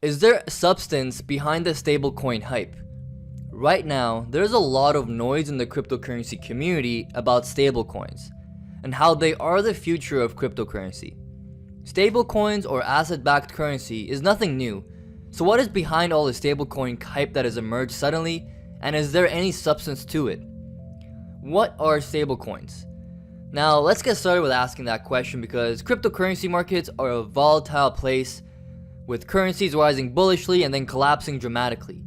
Is there substance behind the stablecoin hype? Right now, there's a lot of noise in the cryptocurrency community about stablecoins and how they are the future of cryptocurrency. Stablecoins or asset-backed currency is nothing new, so what is behind all the stablecoin hype that has emerged suddenly, and is there any substance to it? What are stablecoins? Now, let's get started with asking that question because cryptocurrency markets are a volatile place with currencies rising bullishly and then collapsing dramatically.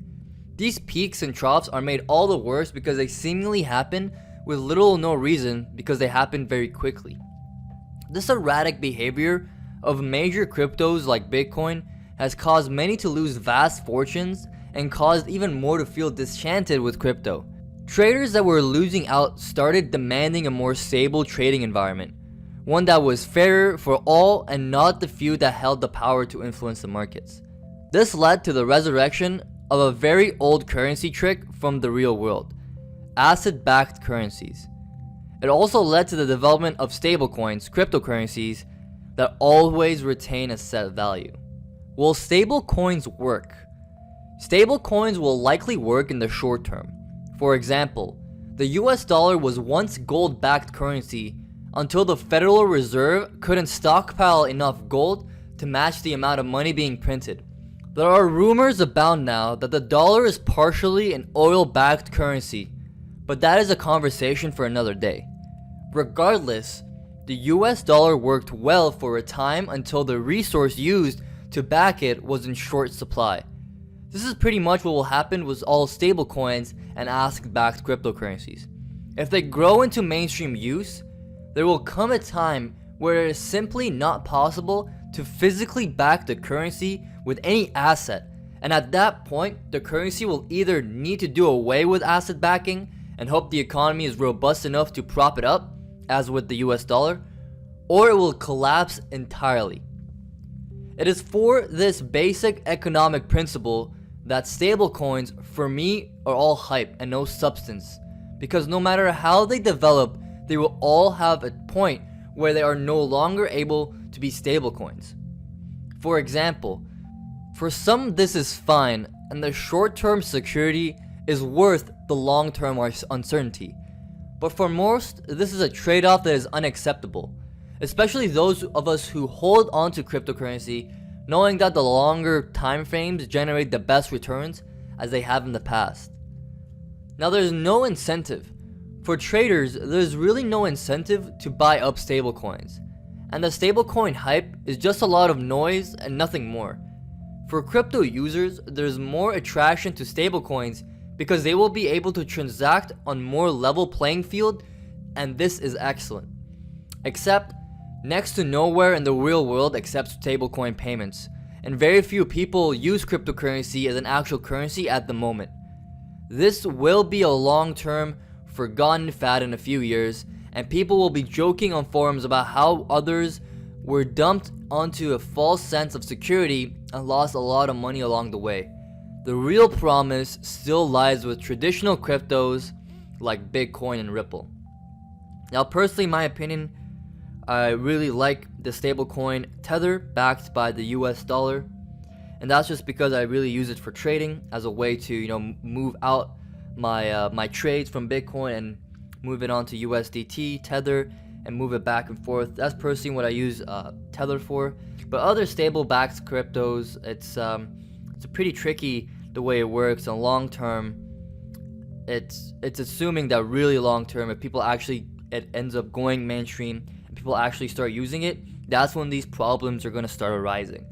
These peaks and troughs are made all the worse because they seemingly happen with little or no reason because they happen very quickly. This erratic behavior of major cryptos like Bitcoin has caused many to lose vast fortunes and caused even more to feel disenchanted with crypto. Traders that were losing out started demanding a more stable trading environment, one that was fairer for all and not the few that held the power to influence the markets. This led to the resurrection of a very old currency trick from the real world: asset-backed currencies. It also led to the development of stablecoins, cryptocurrencies, that always retain a set value. Will stablecoins work? Stablecoins will likely work in the short term. For example, the US dollar was once gold-backed currency until the Federal Reserve couldn't stockpile enough gold to match the amount of money being printed. There are rumors abound now that the dollar is partially an oil-backed currency, but that is a conversation for another day. Regardless, the US dollar worked well for a time until the resource used to back it was in short supply. This is pretty much what will happen with all stablecoins and asset-backed cryptocurrencies. If they grow into mainstream use, there will come a time where it is simply not possible to physically back the currency with any asset, and at that point, the currency will either need to do away with asset backing and hope the economy is robust enough to prop it up, as with the US dollar, or it will collapse entirely. It is for this basic economic principle that stablecoins, for me, are all hype and no substance, because no matter how they develop, they will all have a point where they are no longer able to be stablecoins. For example, for some this is fine and the short-term security is worth the long-term uncertainty, but for most this is a trade-off that is unacceptable, especially those of us who hold on to cryptocurrency knowing that the longer time frames generate the best returns as they have in the past. Now, there's no incentive. For traders, there's really no incentive to buy up stablecoins, and the stablecoin hype is just a lot of noise and nothing more. For crypto users, there's more attraction to stablecoins because they will be able to transact on more level playing field, and this is excellent. Except, next to nowhere in the real world accepts stablecoin payments, and very few people use cryptocurrency as an actual currency at the moment. This will be a long-term, forgotten fad in a few years, and people will be joking on forums about how others were dumped onto a false sense of security and lost a lot of money along the way. The real promise still lies with traditional cryptos like Bitcoin and Ripple. Now, personally, in my opinion, I really like the stablecoin Tether backed by the US dollar, and that's just because I really use it for trading as a way to move out my trades from Bitcoin and move it onto USDT, Tether, and move it back and forth. That's personally what I use Tether for. But other stable backed cryptos, it's pretty tricky the way it works. In long term, it's assuming that really long term, if people actually it ends up going mainstream and people actually start using it, that's when these problems are going to start arising.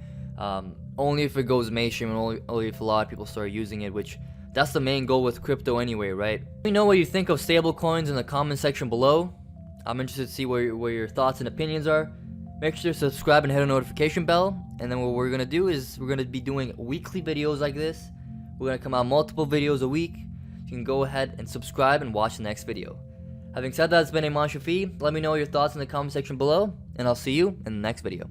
Only if it goes mainstream and only if a lot of people start using it, which that's the main goal with crypto anyway, right? Let me know what you think of stablecoins in the comment section below. I'm interested to see where your thoughts and opinions are. Make sure to subscribe and hit a notification bell. And then what we're going to do is we're going to be doing weekly videos like this. We're going to come out multiple videos a week. You can go ahead and subscribe and watch the next video. Having said that, it's been Iman Shafi. Let me know your thoughts in the comment section below, and I'll see you in the next video.